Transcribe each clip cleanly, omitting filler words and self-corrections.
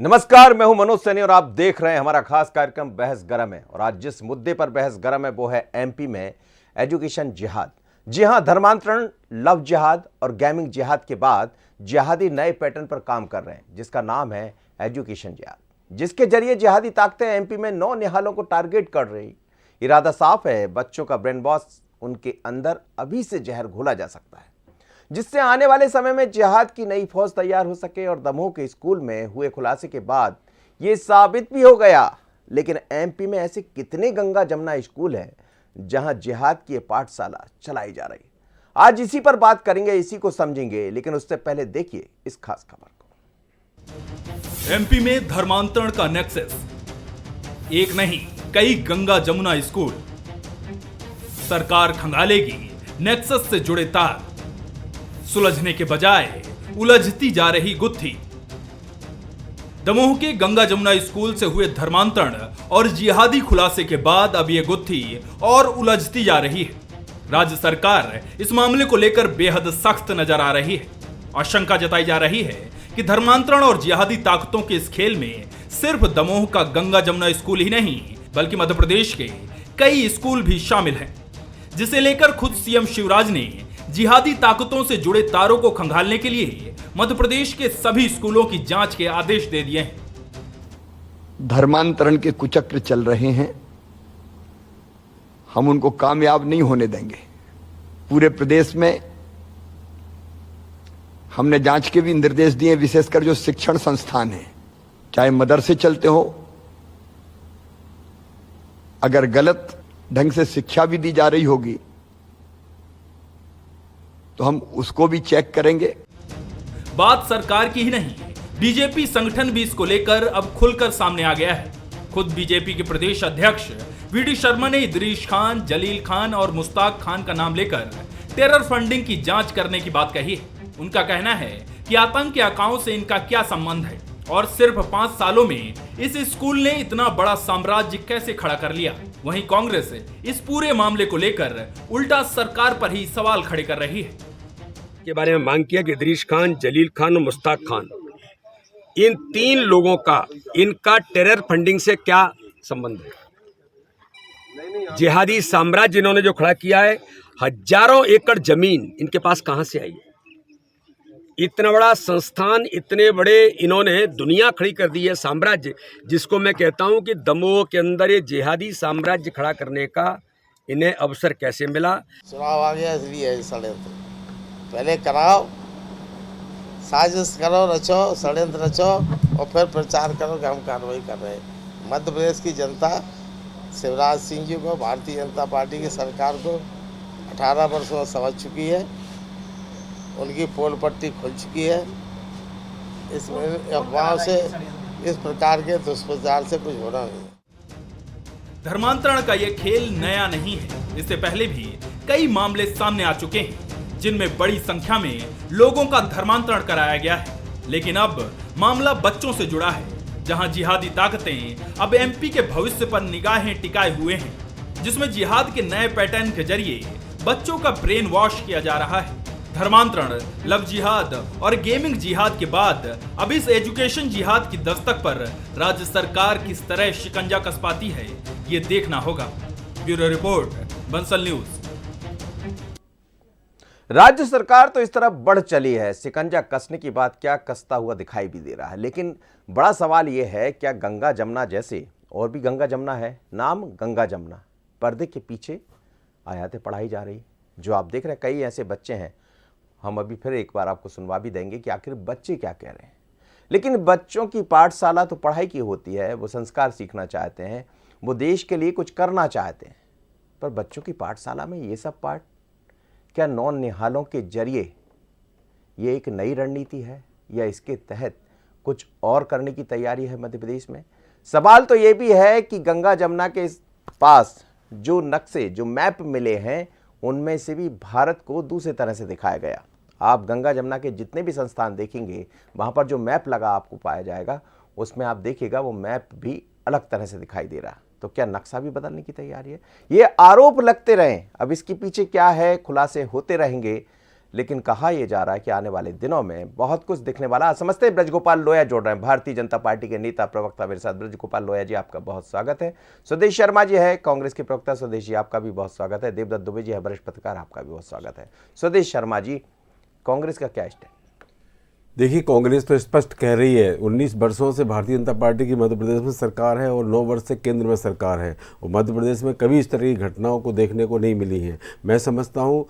नमस्कार, मैं हूं मनोज सैनी और आप देख रहे हैं हमारा खास कार्यक्रम बहस गरम है। और आज जिस मुद्दे पर बहस गरम है वो है एमपी में एजुकेशन जिहाद। जी हां, धर्मांतरण, लव जिहाद और गेमिंग जिहाद के बाद जिहादी नए पैटर्न पर काम कर रहे हैं जिसका नाम है एजुकेशन जिहाद, जिसके जरिए जिहादी ताकतें एमपी में नौनिहालों को टारगेट कर रही। इरादा साफ है, बच्चों का ब्रेन वॉश उनके अंदर अभी से जहर घोला जा सकता है जिससे आने वाले समय में जिहाद की नई फौज तैयार हो सके। और दमोह के स्कूल में हुए खुलासे के बाद यह साबित भी हो गया। लेकिन एमपी में ऐसे कितने गंगा जमुना स्कूल हैं जहां जिहाद की पाठशाला चलाई जा रही है? आज इसी पर बात करेंगे, इसी को समझेंगे। लेकिन उससे पहले देखिए इस खास खबर को। एमपी में धर्मांतरण का नेक्सस, एक नहीं कई गंगा जमुना स्कूल। सरकार खंगालेगी नेक्सस से जुड़े तार, सुलझने के बजाय उलझती जा रही गुत्थी। दमोह के गंगा जमुना स्कूल से हुए धर्मांतरण और जिहादी खुलासे के बाद अब यह गुत्थी और उलझती जा रही है। राज्य सरकार इस मामले को लेकर बेहद सख्त नजर आ रही है। आशंका जताई जा रही है कि धर्मांतरण और जिहादी ताकतों के इस खेल में सिर्फ दमोह का गंगा जमुना स्कूल ही नहीं बल्कि मध्य प्रदेश के कई स्कूल भी शामिल हैं, जिसे लेकर खुद सीएम शिवराज ने जिहादी ताकतों से जुड़े तारों को खंगालने के लिए मध्य प्रदेश के सभी स्कूलों की जांच के आदेश दे दिए हैं। धर्मांतरण के कुचक्र चल रहे हैं, हम उनको कामयाब नहीं होने देंगे। पूरे प्रदेश में हमने जांच के भी निर्देश दिए, विशेषकर जो शिक्षण संस्थान हैं, चाहे मदरसे चलते हो, अगर गलत ढंग से शिक्षा भी दी जा रही होगी तो हम उसको भी चेक करेंगे। बात सरकार की ही नहीं, बीजेपी संगठन भी इसको लेकर अब खुलकर सामने आ गया है। खुद बीजेपी के प्रदेश अध्यक्ष वीडी शर्मा ने इदरीश खान, जलील खान और मुश्ताक खान का नाम लेकर टेरर फंडिंग की जांच करने की बात कही है। उनका कहना है कि आतंक के आकाओं से इनका क्या संबंध है और सिर्फ 5 सालों में इस स्कूल ने इतना बड़ा साम्राज्य कैसे खड़ा कर लिया। वहीं कांग्रेस इस पूरे मामले को लेकर उल्टा सरकार पर ही सवाल खड़े कर रही है। के बारे में मांग किया कि इदरीश खान, जलील खान और मुश्ताक खान, इन 3 लोगों का इनका टेरर फंडिंग से क्या संबंध है। जिहादी साम्राज्य इन्होंने जो खड़ा किया है, हजारों एकड़ जमीन इनके पास कहां से आई है। इतना बड़ा संस्थान, इतने बड़े इन्होंने दुनिया खड़ी कर दी है, साम्राज्य, जिसको मैं कहता हूं कि दमोह के अंदर ये जिहादी साम्राज्य खड़ा करने का इन्हें अवसर कैसे मिला। चुनाव आ गया इसलिए षड्यंत्र पहले कराओ, साजिश करो, रचो, षड्यंत्र रचो और फिर प्रचार करो कि हम कार्रवाई कर रहे हैं। मध्य प्रदेश की जनता शिवराज सिंह जी को, भारतीय जनता पार्टी की सरकार को 18 वर्षों समझ चुकी है, उनकी पोल पट्टी खुल चुकी है। इस अफवाहों से, इस प्रकार के दुष्प्रचार से कुछ होना नहीं है। धर्मांतरण का यह खेल नया नहीं है। इससे पहले भी कई मामले सामने आ चुके हैं जिनमें बड़ी संख्या में लोगों का धर्मांतरण कराया गया है। लेकिन अब मामला बच्चों से जुड़ा है, जहां जिहादी ताकतें अब एमपी के भविष्य पर निगाहें टिकाए हुए हैं, जिसमें जिहाद के नए पैटर्न के जरिए बच्चों का ब्रेन वॉश किया जा रहा है। धर्मांतरण, लव जिहाद और गेमिंग जिहाद के बाद अब इस एजुकेशन जिहाद की दस्तक पर राज्य सरकार किस तरह शिकंजा कस पाती है, ये देखना होगा। Bureau report, Bansal news. राज्य सरकार तो इस तरह बढ़ चली है, शिकंजा कसने की बात क्या, कसता हुआ दिखाई भी दे रहा है। लेकिन बड़ा सवाल यह है, क्या गंगा जमुना जैसे और भी गंगा जमुना है, नाम गंगा जमुना, पर्दे के पीछे आयातें पढ़ाई जा रही, जो आप देख रहे हैं। कई ऐसे बच्चे हैं, हम अभी फिर एक बार आपको सुनवा भी देंगे कि आखिर बच्चे क्या कह रहे हैं। लेकिन बच्चों की पाठशाला तो पढ़ाई की होती है, वो संस्कार सीखना चाहते हैं, वो देश के लिए कुछ करना चाहते हैं। पर बच्चों की पाठशाला में ये सब पाठ, क्या नौनिहालों के जरिए ये एक नई रणनीति है या इसके तहत कुछ और करने की तैयारी है मध्य प्रदेश में? सवाल तो ये भी है कि गंगा जमुना के पास जो नक्शे, जो मैप मिले हैं, उनमें से भी भारत को दूसरे तरह से दिखाया गया। आप गंगा जमुना के जितने भी संस्थान देखेंगे, वहाँ पर जो मैप लगा आपको पाया जाएगा, उसमें आप देखिएगा वो मैप भी अलग तरह से दिखाई दे रहा। तो क्या नक्शा भी बदलने की तैयारी है? ये आरोप लगते रहें, अब इसके पीछे क्या है खुलासे होते रहेंगे। लेकिन कहा यह जा रहा है कि आने वाले दिनों में बहुत कुछ दिखने वाला। समझते ब्रजगोपाल लोया जोड़ रहे हैं, भारतीय जनता पार्टी के नेता प्रवक्ता मेरे साथ। ब्रजगोपाल लोया जी, आपका बहुत स्वागत है। स्वदेश शर्मा जी है, कांग्रेस के प्रवक्ता। स्वदेश जी, आपका भी बहुत स्वागत है। देवदत्त दुबे जी है, वरिष्ठ पत्रकार, आपका भी बहुत स्वागत है। स्वदेश शर्मा जी, कांग्रेस का क्या स्टैंड? देखिए, कांग्रेस तो स्पष्ट कह रही है 19 वर्षों से भारतीय जनता पार्टी की मध्य प्रदेश में सरकार है और 9 वर्ष से केंद्र में सरकार है, और मध्य प्रदेश में कभी इस तरह की घटनाओं को देखने को नहीं मिली हैं। मैं समझता हूँ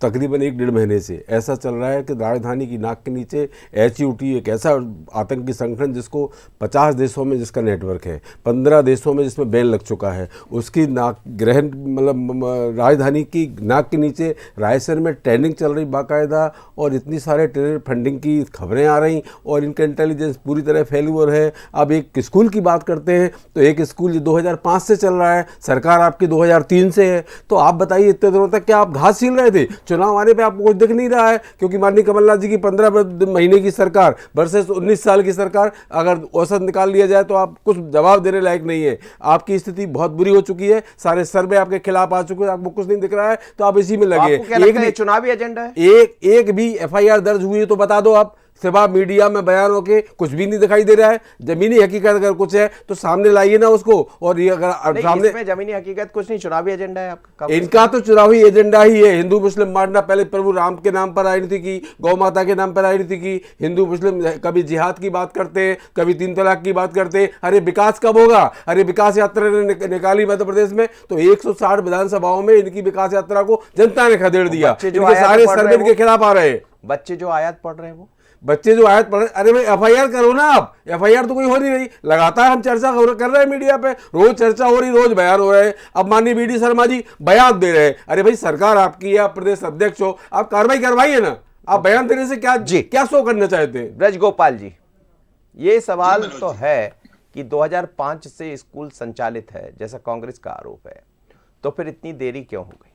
तकरीबन 1-1.5 महीने से ऐसा चल रहा है कि राजधानी की नाक के नीचे HUT एक ऐसा आतंकी संगठन जिसको 50 देशों में जिसका नेटवर्क है, 15 देशों में जिसमें बैन लग चुका है, उसकी नाक ग्रहण मतलब राजधानी की नाक के नीचे रायसेन में ट्रेनिंग चल रही बाकायदा, और इतनी सारे टेरर फंडिंग की खबरें आ रही, और इनका इंटेलिजेंस पूरी तरह फेल्यूर है। अब एक स्कूल की बात करते हैं तो एक स्कूल 2005 से चल रहा है, सरकार आपकी 2003 से है। तो आप बताइए, इतने दिनों तक क्या आप घास छील रहे थे? चुनाव आने पे आपको कुछ दिख नहीं रहा है, क्योंकि माननीय कमलनाथ जी की 15 महीने की सरकार वर्सेस 19 साल की सरकार, अगर औसत निकाल लिया जाए तो आप कुछ जवाब देने लायक नहीं है। आपकी स्थिति बहुत बुरी हो चुकी है, सारे सर्वे आपके खिलाफ आ चुके हैं, आपको कुछ नहीं दिख रहा है, तो आप इसी में लगे। एक भी चुनावी एजेंडा है? एक भी FIR दर्ज हुई है तो बता दो आप। सिवा मीडिया में बयान होके कुछ भी नहीं दिखाई दे रहा है। जमीनी हकीकत अगर कुछ है तो सामने लाइए ना उसको। और ये अगर सामने इसमें जमीनी हकीकत कुछ नहीं, चुनावी एजेंडा है आपका। इनका तो चुनावी एजेंडा ही है। हिंदू मुस्लिम बांटना, पहले प्रभु राम के नाम पर राजनीति की, गौ माता के नाम पर राजनीति की, हिंदू मुस्लिम कभी जिहाद की बात करते हैं, कभी 3 तलाक की बात करते हैं। अरे विकास कब होगा? अरे विकास यात्रा ने निकाली मध्य प्रदेश में तो 160 विधानसभाओं में इनकी विकास यात्रा को जनता ने खदेड़ दिया। सारे सर्वे इनके खिलाफ आ रहे हैं। बच्चे जो आयत पढ़ रहे हैं, वो बच्चे जो आयत पढ़, अरे भाई FIR करो ना आप। FIR तो कोई हो नहीं रही, लगातार हम चर्चा कर रहे हैं मीडिया पे, रोज चर्चा हो रही, रोज बयान हो रहे हैं। अब माननीय BD शर्मा जी बयान दे रहे हैं। अरे भाई, सरकार आपकी है, आप प्रदेश अध्यक्ष हो, आप कार्रवाई करवाइए ना। आप बयान देने से क्या शो करना चाहते हैं? ब्रजगोपाल जी, ये सवाल तो है कि 2005 से स्कूल संचालित है जैसा कांग्रेस का आरोप है, तो फिर इतनी देरी क्यों हो गई?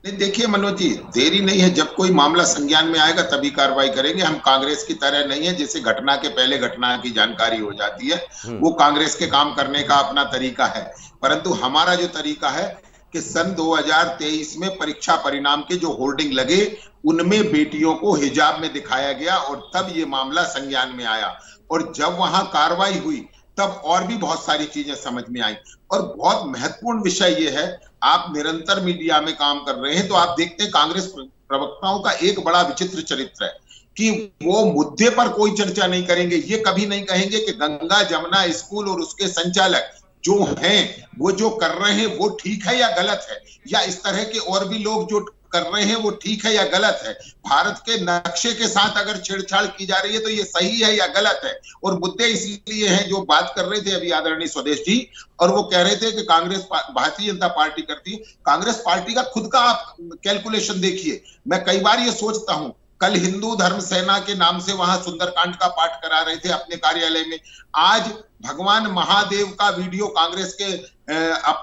नहीं, देखिए मनोज जी, देरी नहीं है। जब कोई मामला संज्ञान में आएगा तभी कार्रवाई करेंगे। हम कांग्रेस की तरह नहीं है जिसे घटना के पहले घटना की जानकारी हो जाती है। वो कांग्रेस के काम करने का अपना तरीका है, परंतु हमारा जो तरीका है कि सन 2023 में परीक्षा परिणाम के जो होर्डिंग लगे उनमें बेटियों को हिजाब में दिखाया गया, और तब ये मामला संज्ञान में आया। और जब वहां कार्रवाई हुई तब और भी बहुत सारी चीजें समझ में आई। और बहुत महत्वपूर्ण विषय ये है, आप निरंतर मीडिया में काम कर रहे हैं तो आप देखते हैं कांग्रेस प्रवक्ताओं का एक बड़ा विचित्र चरित्र है कि वो मुद्दे पर कोई चर्चा नहीं करेंगे। ये कभी नहीं कहेंगे कि गंगा जमुना स्कूल और उसके संचालक जो हैं वो जो कर रहे हैं वो ठीक है या गलत है, या इस तरह के और भी लोग जो कर रहे हैं वो ठीक है या गलत है। भारत के नक्शे के साथ अगर छेड़छाड़ की जा रही है तो ये सही है या गलत है। और मुद्दे इसलिए हैं, जो बात कर रहे थे अभी आदरणीय स्वदेश जी, और वो कह रहे थे कि कांग्रेस भारतीय जनता पार्टी करती है। कांग्रेस पार्टी का खुद का आप कैलकुलेशन देखिए। मैं कई बार ये सोचता हूं, कल हिंदू धर्म सेना के नाम से वहां सुंदरकांड का पाठ करा रहे थे अपने कार्यालय में। आज भगवान महादेव का वीडियो कांग्रेस के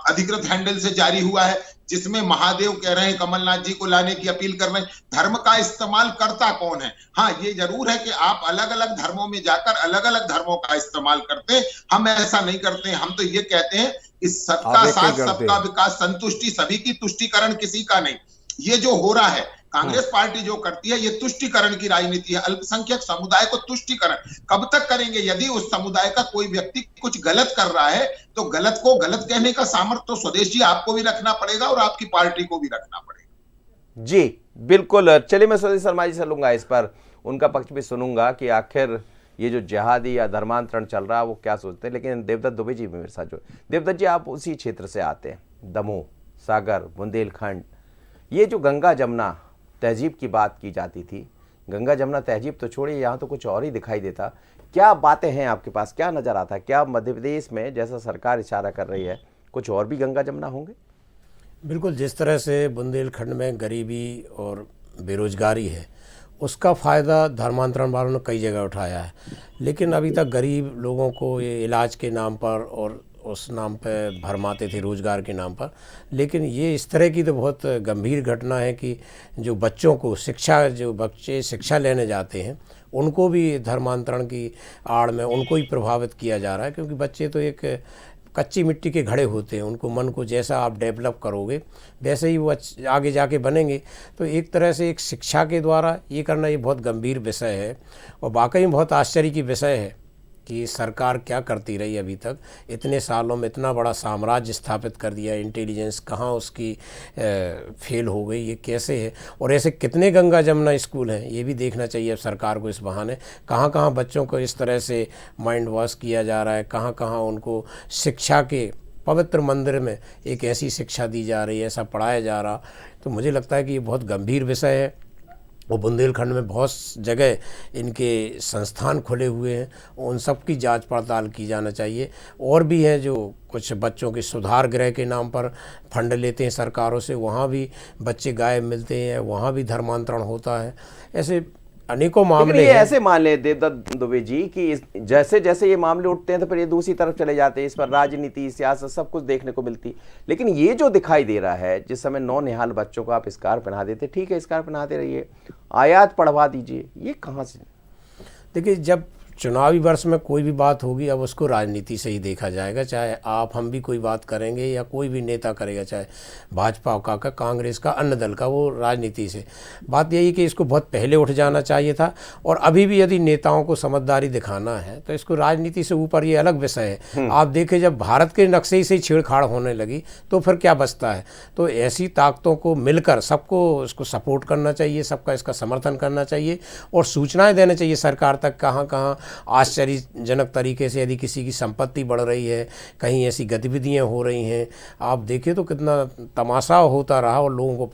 अधिकृत हैंडल से जारी हुआ है, जिसमें महादेव कह रहे हैं कमलनाथ जी को लाने की अपील कर रहे हैं। धर्म का इस्तेमाल करता कौन है? हाँ, ये जरूर है कि आप अलग अलग धर्मों में जाकर अलग अलग धर्मों का इस्तेमाल करते हैं। हम ऐसा नहीं करते हैं। हम तो ये कहते हैं कि सबका साथ, सबका विकास, संतुष्टि, सभी की तुष्टिकरण किसी का नहीं। ये जो हो रहा है, कांग्रेस पार्टी जो करती है, ये तुष्टिकरण की राजनीति है। अल्पसंख्यक समुदाय को तुष्टिकरण कब तक करेंगे? यदि उस समुदाय का कोई व्यक्ति कुछ गलत कर रहा है तो गलत को गलत कहने का सामर्थ्य तो स्वदेश जी आपको भी रखना पड़ेगा और आपकी पार्टी को भी रखना पड़ेगा। जी बिल्कुल। चलिए, मैं स्वदेश शर्मा जी से लूंगा, इस पर उनका पक्ष भी सुनूंगा कि आखिर ये जो जिहादी या धर्मांतरण चल रहा है वो क्या सोचते हैं। लेकिन देवदत्त दुबे जी भी मेरे साथ जो, देवदत्त जी आप उसी क्षेत्र से आते हैं, दमोह, सागर, बुंदेलखंड। ये जो गंगा जमुना तहजीब की बात की जाती थी, गंगा जमुना तहजीब तो छोड़िए, यहाँ तो कुछ और ही दिखाई देता। क्या बातें हैं आपके पास, क्या नज़र आता है? क्या मध्य प्रदेश में जैसा सरकार इशारा कर रही है कुछ और भी गंगा जमुना होंगे? बिल्कुल, जिस तरह से बुंदेलखंड में गरीबी और बेरोजगारी है उसका फ़ायदा धर्मांतरण वालों ने कई जगह उठाया है, लेकिन अभी तक गरीब लोगों को ये इलाज के नाम पर और उस नाम पे भरमाते थे, रोज़गार के नाम पर। लेकिन ये इस तरह की तो बहुत गंभीर घटना है कि जो बच्चों को शिक्षा, जो बच्चे शिक्षा लेने जाते हैं उनको भी धर्मांतरण की आड़ में उनको ही प्रभावित किया जा रहा है, क्योंकि बच्चे तो एक कच्ची मिट्टी के घड़े होते हैं, उनको मन को जैसा आप डेवलप करोगे वैसे ही वो आगे जाके बनेंगे। तो एक तरह से एक शिक्षा के द्वारा ये करना ये बहुत गंभीर विषय है और वाकई में बहुत आश्चर्य की विषय है कि सरकार क्या करती रही अभी तक। इतने सालों में इतना बड़ा साम्राज्य स्थापित कर दिया, इंटेलिजेंस कहाँ उसकी फेल हो गई, ये कैसे है। और ऐसे कितने गंगा जमुना स्कूल हैं ये भी देखना चाहिए अब सरकार को। इस बहाने कहाँ कहाँ बच्चों को इस तरह से माइंड वॉश किया जा रहा है, कहाँ कहाँ उनको शिक्षा के पवित्र मंदिर में एक ऐसी शिक्षा दी जा रही है, ऐसा पढ़ाया जा रहा। तो मुझे लगता है कि ये बहुत गंभीर विषय है। और बुंदेलखंड में बहुत जगह इनके संस्थान खुले हुए हैं, उन सब की जांच पड़ताल की जाना चाहिए। और भी हैं जो कुछ बच्चों के सुधार गृह के नाम पर फंड लेते हैं सरकारों से, वहाँ भी बच्चे गायब मिलते हैं, वहाँ भी धर्मांतरण होता है। ऐसे अनेकों मामले ये हैं। ऐसे मान ले देवदत्त दुबे जी कि जैसे जैसे ये मामले उठते हैं तो फिर ये दूसरी तरफ चले जाते हैं, इस पर राजनीति सियासत सब कुछ देखने को मिलती। लेकिन ये जो दिखाई दे रहा है, जिस समय नौनिहाल बच्चों को आप स्कार्फ पहना देते, ठीक है स्कार्फ पहनाते रहिए, आयात पढ़वा दीजिए, ये कहाँ से? देखिए, जब चुनावी वर्ष में कोई भी बात होगी अब उसको राजनीति से ही देखा जाएगा। चाहे आप हम भी कोई बात करेंगे या कोई भी नेता करेगा, चाहे भाजपा का कांग्रेस का अन्य दल का, वो राजनीति से। बात यही कि इसको बहुत पहले उठ जाना चाहिए था। और अभी भी यदि नेताओं को समझदारी दिखाना है तो इसको राजनीति से ऊपर, ये अलग विषय है। आप देखें जब भारत के नक्शे से छेड़छाड़ होने लगी तो फिर क्या बचता है। तो ऐसी ताकतों को मिलकर सबको इसको सपोर्ट करना चाहिए, सबका इसका समर्थन करना चाहिए और सूचनाएं देना चाहिए सरकार तक। कहाँ कहाँ आश्चर्यजनक तरीके से यदि किसी की संपत्ति बढ़ रही है, कहीं ऐसी गतिविधियां हो रही हैं, आप देखिए तो कितना तमाशा होता रहा और लोगों को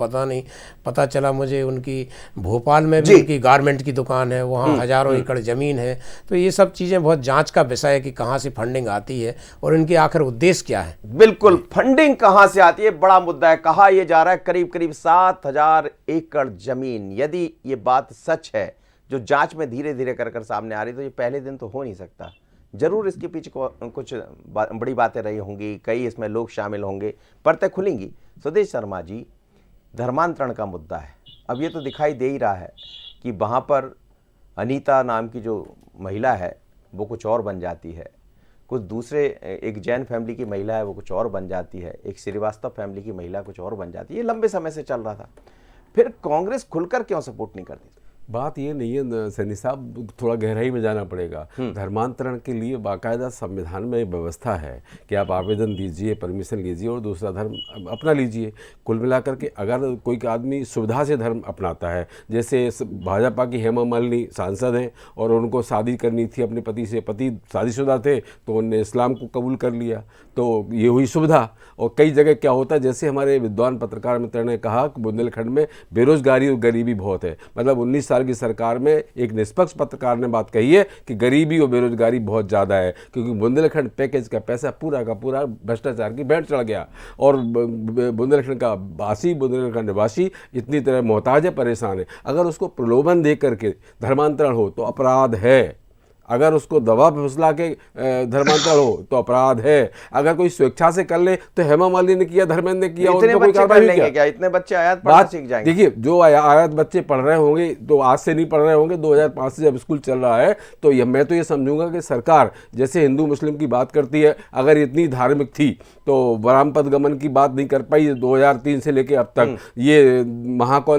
पता चला। मुझे उनकी भोपाल में भी उनकी गारमेंट की दुकान है, वहाँ हजारों एकड़ ज़मीन है। तो ये सब चीज़ें बहुत जांच का विषय है कि कहाँ से फंडिंग आती है और इनके आखिर उद्देश्य क्या है। बिल्कुल, फंडिंग कहाँ से आती है बड़ा मुद्दा है। कहा यह जा रहा है करीब करीब 7000 एकड़ जमीन। यदि ये बात सच है जो जांच में धीरे धीरे कर सामने आ रही, तो ये पहले दिन तो हो नहीं सकता। जरूर इसके पीछे कुछ बड़ी बातें रही होंगी, कई इसमें लोग शामिल होंगे, परतें खुलेंगी। सुदेश शर्मा जी, धर्मांतरण का मुद्दा है। अब ये तो दिखाई दे ही रहा है कि वहाँ पर अनीता नाम की जो महिला है वो कुछ और बन जाती है, कुछ दूसरे एक जैन फैमिली की महिला है वो कुछ और बन जाती है, एक श्रीवास्तव फैमिली की महिला कुछ और बन जाती है। ये लंबे समय से चल रहा था। फिर कांग्रेस खुलकर क्यों सपोर्ट नहीं करती? बात ये नहीं है सैनी साहब, थोड़ा गहराई में जाना पड़ेगा। धर्मांतरण के लिए बाकायदा संविधान में व्यवस्था है कि आप आवेदन दीजिए, परमिशन लीजिए और दूसरा धर्म अपना लीजिए। कुल मिलाकर के अगर कोई आदमी सुविधा से धर्म अपनाता है, जैसे भाजपा की हेमा मालिनी सांसद हैं और उनको शादी करनी थी अपने पति से, पति शादीशुदा थे तो उन्होंने इस्लाम को कबूल कर लिया, तो ये हुई सुविधा। और कई जगह क्या होता है, जैसे हमारे विद्वान पत्रकार मित्र ने कहा कि बुंदेलखंड में बेरोजगारी और गरीबी बहुत है। मतलब 19 साल की सरकार में एक निष्पक्ष पत्रकार ने बात कही है कि गरीबी और बेरोजगारी बहुत ज़्यादा है, क्योंकि बुंदेलखंड पैकेज का पैसा पूरा का पूरा भ्रष्टाचार की भेंट चढ़ गया और बुंदेलखंड का वासी, बुंदेलखंड निवासी इतनी तरह मोहताज है, परेशान है। अगर उसको प्रलोभन दे करके धर्मांतरण हो तो अपराध है, अगर उसको दवा फुसला के धर्मांतरण हो तो अपराध है, अगर कोई स्वेच्छा से कर ले तो हेमा मालिनी ने किया, धर्मेंद्र ने किया, इतने बच्चे कर लेंगे क्या? इतने बच्चे आयत पढ़ना सीख जाएंगे? देखिए, जो आयत बच्चे पढ़ रहे होंगे तो आज से नहीं पढ़ रहे होंगे, 2005 से जब स्कूल चल रहा है, तो मैं तो ये समझूंगा कि सरकार जैसे हिंदू मुस्लिम की बात करती है, अगर इतनी धार्मिक थी तो वामपंथ गमन की बात नहीं कर पाई 2003 से लेके अब तक। ये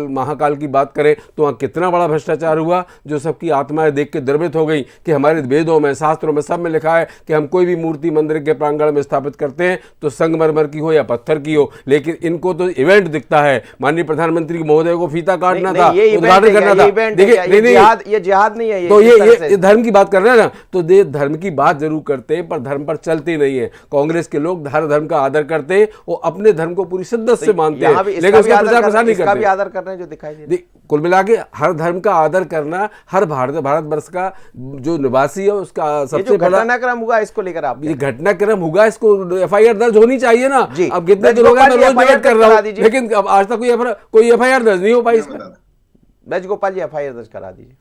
महाकाल की बात करें तो वहाँ कितना बड़ा भ्रष्टाचार हुआ, जो सबकी आत्माएं देख के द्रवित हो गई कि हमारे वेदों में, शास्त्रों में, सब में लिखा है कि हम कोई भी मूर्ति मंदिर के प्रांगण में स्थापित करते हैं तो संगमरमर की हो या पत्थर की हो, लेकिन इनको तो इवेंट दिखता है। माननीय प्रधानमंत्री महोदय को फीता काटना था, उद्घाटन करना था। देखिए, ये जिहाद नहीं है, तो ये धर्म की बात कर रहे हैं ना, तो ये धर्म की बात जरूर करते हैं पर धर्म पर चलते नहीं है। कांग्रेस के लोग हर धर्म का आदर करते हैं, वो अपने धर्म को पूरी शिद्दत से मानते हैं, लेकिन उसका प्रचार प्रसार नहीं करते। आदर कर रहे हैं जो दिखाई दे। कुल मिला के हर धर्म का आदर करना, हर भारतवर्ष का जो निवासी है उसका सबसे बड़ा घटनाक्रम हुआ, इसको लेकर आप ये घटनाक्रम होगा, इसको FIR दर्ज होनी चाहिए ना। अब कितने लोग रोज डिबेट कर रहा हूं, लेकिन अब आज तक कोई FIR दर्ज नहीं हो पाई इसमें। बैज गोपाल जी, FIR दर्ज करा दीजिए।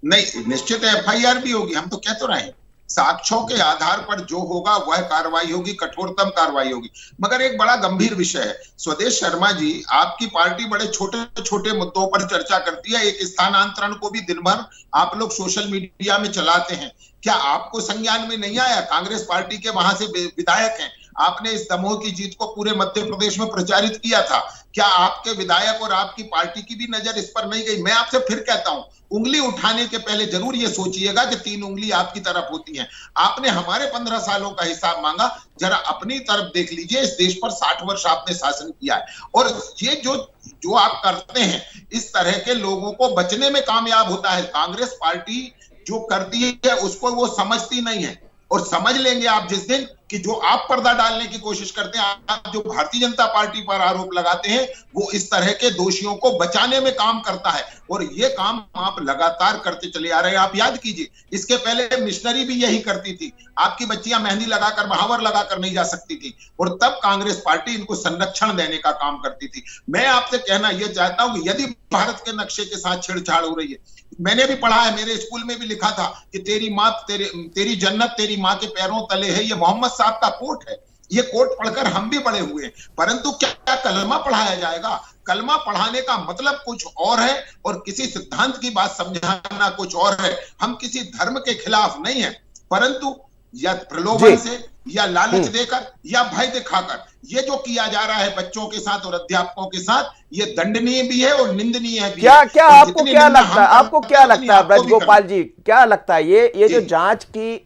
नहीं, निश्चित FIR भी होगी, हम तो कह तो रहे हैं। साक्ष्यों के आधार पर जो होगा वह कार्रवाई होगी, कठोरतम कार्रवाई होगी। मगर एक बड़ा गंभीर विषय है स्वदेश शर्मा जी, आपकी पार्टी बड़े छोटे छोटे मुद्दों पर चर्चा करती है। एक स्थानांतरण को भी दिन भर आप लोग सोशल मीडिया में चलाते हैं। क्या आपको संज्ञान में नहीं आया? कांग्रेस पार्टी के वहां से विधायक हैं, आपने इस दमोह की जीत को पूरे मध्य प्रदेश में प्रचारित किया था। क्या आपके विधायक और आपकी पार्टी की भी नजर इस पर नहीं गई? मैं आपसे फिर कहता हूं, उंगली उठाने के पहले जरूर ये सोचिएगा कि 3 उंगली आपकी तरफ होती हैं। आपने हमारे 15 सालों का हिसाब मांगा, जरा अपनी तरफ देख लीजिए। इस देश पर 60 वर्ष आपने शासन किया है, और ये जो आप करते हैं, इस तरह के लोगों को बचने में कामयाब होता है। कांग्रेस पार्टी जो करती है उसको वो समझती नहीं है, और समझ लेंगे आप जिस दिन कि जो आप पर्दा डालने की कोशिश करते हैं, आप जो भारतीय जनता पार्टी पर आरोप लगाते हैं, वो इस तरह के दोषियों को बचाने में काम करता है, और ये काम आप लगातार करते चले आ रहे हैं। आप याद कीजिए, इसके पहले मिशनरी भी यही करती थी। आपकी बच्चियां मेहंदी लगाकर, महावर लगाकर नहीं जा सकती थी, और तब कांग्रेस पार्टी इनको संरक्षण देने का काम करती थी। मैं आपसे कहना यह चाहता हूं कि यदि भारत के नक्शे के साथ छेड़छाड़ हो रही है, मैंने भी पढ़ा है, मेरे स्कूल में भी लिखा था कि तेरी जन्नत तेरी माँ के पैरों तले है। ये मोहम्मद साहब का कोट है, ये कोट पढ़कर हम भी बड़े हुए हैं। परंतु क्या कलमा पढ़ाया जाएगा? कलमा पढ़ाने का मतलब कुछ और है, और किसी सिद्धांत की बात समझाना कुछ और है। हम किसी धर्म के खिलाफ नहीं है, परंतु या प्रलोभन से, या लालच देकर, या भय दिखाकर ये जो किया जा रहा है बच्चों के साथ और अध्यापकों के साथ, ये दंडनीय भी है और निंदनीय भी क्या है। क्या आपको क्या लगता है, आपको क्या लगता है ब्रजगोपाल जी, क्या लगता है ये जो जांच की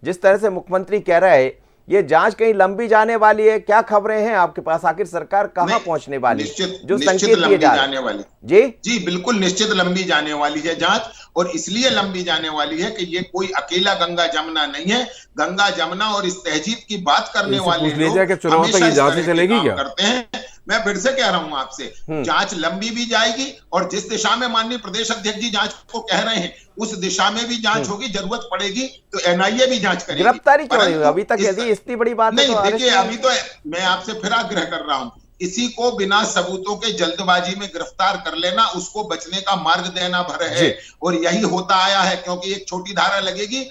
जिस तरह से मुख्यमंत्री कह रहे हैं, ये जांच कहीं लंबी जाने वाली है? क्या खबरें हैं आपके पास? आखिर सरकार कहां पहुंचने वाली है? जो संकेत दिए जा रहे हैं। जी बिल्कुल निश्चित लंबी जाने वाली है जांच, और इसलिए लंबी जाने वाली है कि ये कोई अकेला गंगा जमुना नहीं है। गंगा जमुना और इस तहजीब की बात करने वाले लोग चुनाव तक जांच चलेगी क्या करते हैं। मैं फिर से कह रहा हूं आपसे, जांच लंबी भी जाएगी, और जिस दिशा में माननीय प्रदेश अध्यक्ष जी जांच को कह रहे हैं, उस दिशा में भी जांच होगी। जरूरत पड़ेगी तो एनआईए भी जांच करेगी। गिरफ्तारी क्यों नहीं हुई अभी तक? यदि इतनी बड़ी बात नहीं, देखिए अभी तो मैं आपसे फिर आग्रह कर रहा हूं, किसी को बिना सबूतों के जल्दबाजी में गिरफ्तार कर लेना, उसको बचने का मार्ग देना भर है, और यही होता आया है। क्योंकि एक छोटी धारा लगेगी,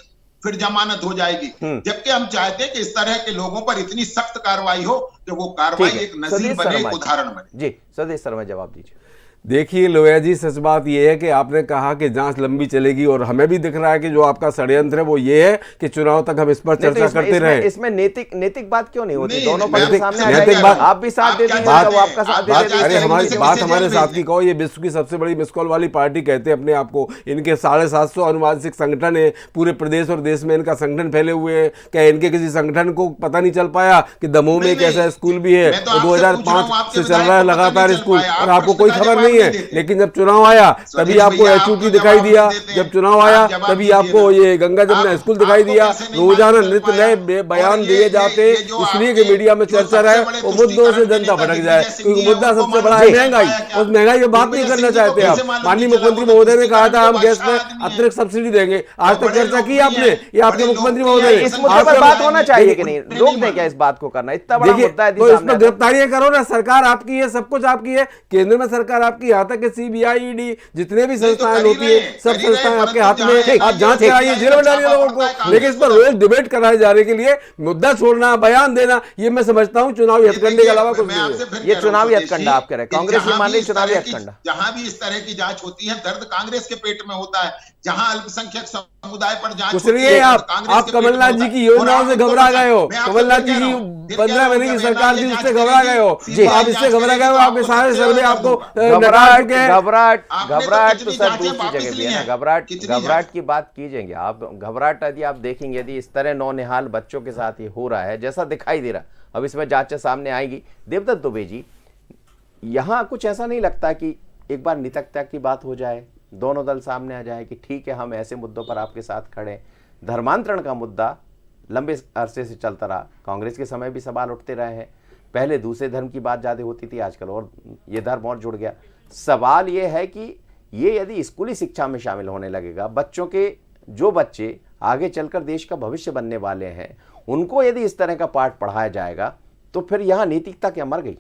फिर जमानत हो जाएगी। जबकि हम चाहते हैं कि इस तरह के लोगों पर इतनी सख्त कार्रवाई हो कि वो कार्रवाई एक नजीर बने, एक उदाहरण बने। जी स्वदेश शर्मा, जवाब दीजिए। देखिए लोया जी, सच बात यह है कि आपने कहा कि जांच लंबी चलेगी, और हमें भी दिख रहा है कि जो आपका षड्यंत्र है वो ये है कि चुनाव तक हम इस पर चर्चा करते रहे। इसमें नैतिक बात क्यों नहीं होती? दोनों पक्ष सामने नैतिक बात, आप भी साथ दे दीजिए, वो आपका साथ दे दीजिए। अरे हमारी बात हमारे साथ की कहो, ये विश्व की सबसे बड़ी मिस कॉल वाली पार्टी कहते हैं अपने आप को। इनके 750 अनुवांशिक संगठन है, पूरे प्रदेश और देश में इनका संगठन फैले हुए हैं। क्या इनके किसी संगठन को पता नहीं चल पाया कि दमोह में एक ऐसा स्कूल भी है, 2005 से चल रहा है लगातार स्कूल, और आपको कोई खबर नहीं है? लेकिन जब चुनाव आया तभी आपको एचयूटी दिखाई दिया, जब चुनाव आया तभी आपको ये गंगा जमुना स्कूल दिखाई दिया। रोजाना नित्य नए बयान दिए जाते, इसलिए कि मीडिया में चर्चा रहे और मुद्दों से जनता भटक जाए, क्योंकि मुद्दा सबसे बड़ा है महंगाई। उस महंगाई पर बात नहीं करना चाहते आप। माननीय मुख्यमंत्री महोदय ने कहा था हम गैस में अतिरिक्त सब्सिडी देंगे, आज तक चर्चा की आपने? ये आपके मुख्यमंत्री महोदय इस मुद्दे पर बात होना चाहिए कि नहीं? रोक दें क्या इस बात को करना? इतना बड़ा मुद्दा है, तो इस पर गिरफ्तारियां करो ना। सरकार आपकी है, सब कुछ आपकी है, केंद्र में सरकार आपकी, यहाँ तक सीबीआई, ईडी, जितने भी संस्थाएं होती है, सब संस्थाएं आपके हाथ में। आप जांच कराइए, जेल में डालिए लोगों को, लेकिन इस पर रोज डिबेट कराए जाने के लिए मुद्दा छोड़ना, बयान देना, ये मैं समझता हूँ चुनावी हथकंडे के अलावा कुछ नहीं। ये चुनावी हथकंडा आप कह रहे हैं, कांग्रेस ये मान रही चुनावी हथकंडा। जहां भी इस तरह की जांच होती है, दर्द कांग्रेस के पेट में होता है। जहां अल्पसंख्यक समुदाय पर जांच कुछ नहीं है। आप कमलनाथ जी की योजनाओं से घबरा गए हो, कमलनाथ जी की 15 महीने की सरकार थी, उससे घबरा गए हो। आप इससे घबरा गए हो, आपके सारे सर्वे आपको घबराहट तो सर दूसरी जगह भी है ना। घबराहट की बात कीजिएंगे आप। घबराहट यदि आप देखेंगे, यदि इस तरह नौनिहाल बच्चों के साथ ये हो रहा है जैसा दिखाई दे रहा, अब इसमें जांच सामने आएगी। देवदत्त दुबे जी, यहाँ कुछ ऐसा नहीं लगता कि एक बार नितकता की बात हो जाए, दोनों दल सामने आ जाए कि ठीक है हम ऐसे मुद्दों पर आपके साथ खड़े। धर्मांतरण का मुद्दा लंबे अरसे से चलता रहा, कांग्रेस के समय भी सवाल उठते रहे हैं। पहले दूसरे धर्म की बात ज़्यादा होती थी, आजकल और ये धर्म और जुड़ गया। सवाल ये है कि ये यदि स्कूली शिक्षा में शामिल होने लगेगा, बच्चों के जो बच्चे आगे चलकर देश का भविष्य बनने वाले हैं, उनको यदि इस तरह का पाठ पढ़ाया जाएगा तो फिर यहाँ नैतिकता क्या मर गई?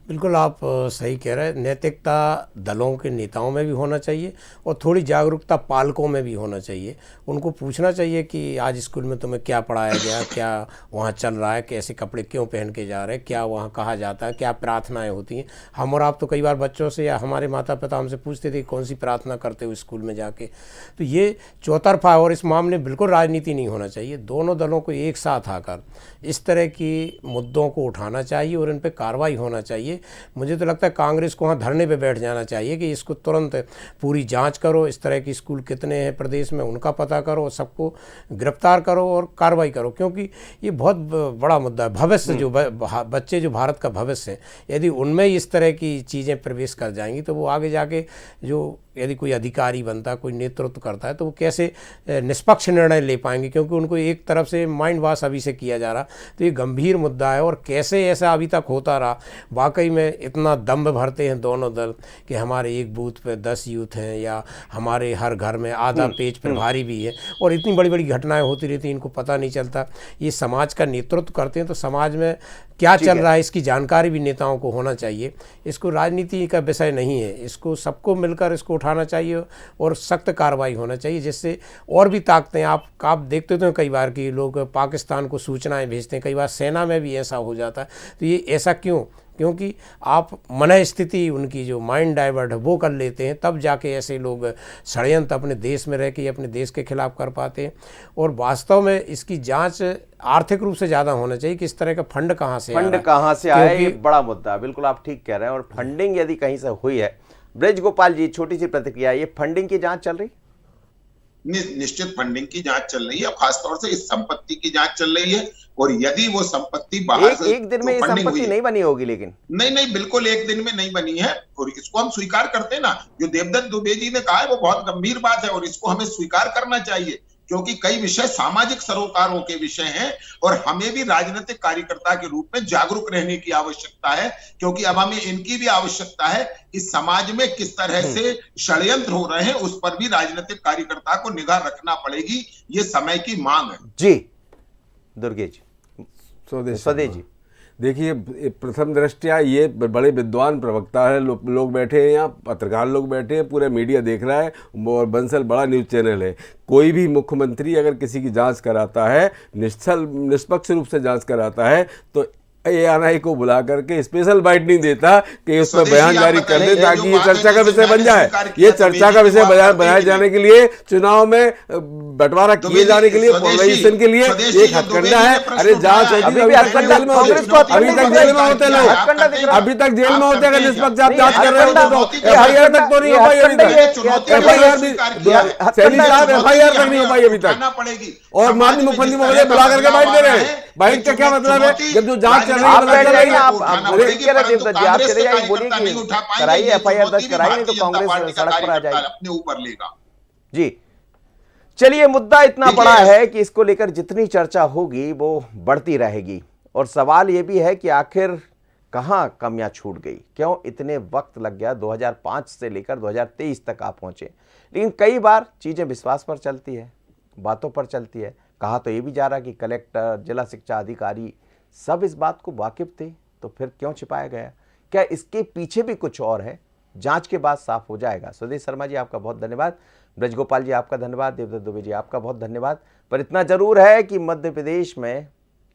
बिल्कुल आप सही कह रहे हैं। नैतिकता दलों के नेताओं में भी होना चाहिए और थोड़ी जागरूकता पालकों में भी होना चाहिए। उनको पूछना चाहिए कि आज स्कूल में तुम्हें क्या पढ़ाया गया, क्या वहाँ चल रहा है, कैसे कपड़े क्यों पहन के जा रहे हैं, क्या वहाँ कहा जाता है, क्या प्रार्थनाएं होती हैं। हम और आप तो कई बार बच्चों से या हमारे माता पिता हमसे पूछते थे कौन सी प्रार्थना करते हो स्कूल में जाके। तो ये चौतरफा है और इस मामले में बिल्कुल राजनीति नहीं होना चाहिए। दोनों दलों को एक साथ आकर इस तरह की मुद्दों को उठाना चाहिए और इन पर कार्रवाई होना चाहिए। मुझे तो लगता है कांग्रेस को वहाँ धरने पे बैठ जाना चाहिए कि इसको तुरंत पूरी जांच करो, इस तरह की स्कूल कितने हैं प्रदेश में उनका पता करो, सबको गिरफ्तार करो और कार्रवाई करो, क्योंकि ये बहुत बड़ा मुद्दा है। भविष्य जो बच्चे जो भारत का भविष्य है, यदि उनमें इस तरह की चीज़ें प्रवेश कर जाएंगी तो वो आगे जाके जो यदि कोई अधिकारी बनता, कोई नेतृत्व करता है तो वो कैसे निष्पक्ष निर्णय ले पाएंगे, क्योंकि उनको एक तरफ से माइंड वॉश अभी से किया जा रहा। तो ये गंभीर मुद्दा है और कैसे ऐसा अभी तक होता रहा। वाकई में इतना दम्भ भरते हैं दोनों दल कि हमारे एक बूथ पे 10 यूथ हैं या हमारे हर घर में आधा पेज प्रभारी भी है और इतनी बड़ी बड़ी घटनाएं होती रहती हैं, इनको पता नहीं चलता। ये समाज का नेतृत्व करते हैं तो समाज में क्या चल रहा है इसकी जानकारी भी नेताओं को होना चाहिए। इसको राजनीति का विषय नहीं है, इसको सबको मिलकर इसको उठाना चाहिए और सख्त कार्रवाई होना चाहिए, जिससे और भी ताकतें आप देखते तो कई बार कि लोग पाकिस्तान को सूचनाएं भेजते हैं, कई बार सेना में भी ऐसा हो जाता है। तो ये ऐसा क्यों? क्योंकि आप मन स्थिति उनकी जो माइंड डाइवर्ट है वो कर लेते हैं, तब जाके ऐसे लोग षड्यंत्र अपने देश में रह के अपने देश के खिलाफ कर पाते हैं। और वास्तव में इसकी जांच आर्थिक रूप से ज़्यादा होना चाहिए कि इस तरह का फंड कहाँ से आया, ये बड़ा मुद्दा है। बिल्कुल आप ठीक कह रहे हैं। और फंडिंग यदि कहीं से हुई है, ब्रज गोपाल जी छोटी सी प्रतिक्रिया, ये फंडिंग की जांच चल रही? निश्चित फंडिंग की जांच चल रही है, खासतौर से इस संपत्ति की जांच चल रही है। और यदि वो संपत्ति बाहर से एक दिन में ये संपत्ति नहीं बनी होगी, लेकिन नहीं, बिल्कुल एक दिन में नहीं बनी है और इसको हम स्वीकार करते हैं ना। जो देवदत्त दुबे जी ने कहा है वो बहुत गंभीर बात है और इसको हमें स्वीकार करना चाहिए, क्योंकि कई विषय सामाजिक सरोकारों के विषय हैं और हमें भी राजनीतिक कार्यकर्ता के रूप में जागरूक रहने की आवश्यकता है, क्योंकि अब हमें इनकी भी आवश्यकता है कि समाज में किस तरह से षड्यंत्र हो रहे हैं उस पर भी राजनीतिक कार्यकर्ता को निगाह रखना पड़ेगी। ये समय की मांग है। जी दुर्गे जी, स्वदेश जी, देखिए प्रथम दृष्टया ये बड़े विद्वान प्रवक्ता है, लोग बैठे हैं यहाँ, पत्रकार लोग बैठे हैं, पूरा मीडिया देख रहा है और बंसल बड़ा न्यूज़ चैनल है। कोई भी मुख्यमंत्री अगर किसी की जांच कराता है, निष्पक्ष रूप से जांच कराता है, तो ANI को बुला करके स्पेशल बाइट नहीं देता कि उस पर बयान जारी कर दे ताकि ये चर्चा का विषय बन जाए। ये चर्चा का विषय बनाए जाने के लिए, चुनाव में बंटवारा किए जाने के लिए, पोलराइजेशन के लिए एक हथकंडा है। अरे जांच होती है, अभी तक जेल में होते लोग, अभी तक जेल में होते अगर निष्पक्ष जांच कर रहे होते तो FIR तक तो नहीं हो पाई अभी तक। FIR भी सैनी साहब FIR तक नहीं हो पाई अभी तक। और माननीय मुख्यमंत्री महोदय बुला करके बाइट दे रहे हैं। बाइट का क्या मतलब है? जब जो जांच आप बैठ जाइए, आप चले जाइए, बोलिए कि कराइए FIR दर्ज कराइए, नहीं तो कांग्रेस सड़क पर आ जाएगी, अपने ऊपर लेगा। जी चलिए, मुद्दा इतना बड़ा है कि इसको लेकर जितनी चर्चा होगी वो बढ़ती रहेगी। और सवाल ये भी है कि आखिर कहां कमियां छूट गई, क्यों इतने वक्त लग गया? 2005 से लेकर 2023 तक आप पहुंचे, लेकिन कई बार चीजें विश्वास पर चलती है, बातों पर चलती है। कहा तो ये भी जा रहा कि कलेक्टर, जिला शिक्षा अधिकारी सब इस बात को वाकिफ थे, तो फिर क्यों छिपाया गया? क्या इसके पीछे भी कुछ और है? जांच के बाद साफ हो जाएगा। स्वदेश शर्मा जी आपका बहुत धन्यवाद, ब्रज गोपाल जी आपका धन्यवाद, देवदत्त दुबे जी आपका बहुत धन्यवाद। पर इतना जरूर है कि मध्य प्रदेश में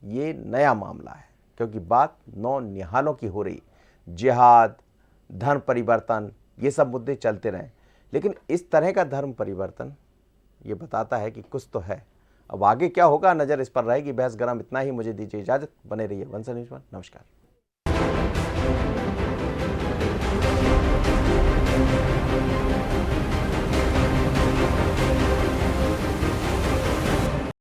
ये नया मामला है, क्योंकि बात नौ निहालों की हो रही। जिहाद, धर्म परिवर्तन, ये सब मुद्दे चलते रहे, लेकिन इस तरह का धर्म परिवर्तन ये बताता है कि कुछ तो है। अब आगे क्या होगा, नजर इस पर रहेगी। बहस गरम इतना ही, मुझे दीजिए इजाजत, बने रहिए वंसल न्यूज़ पर। नमस्कार।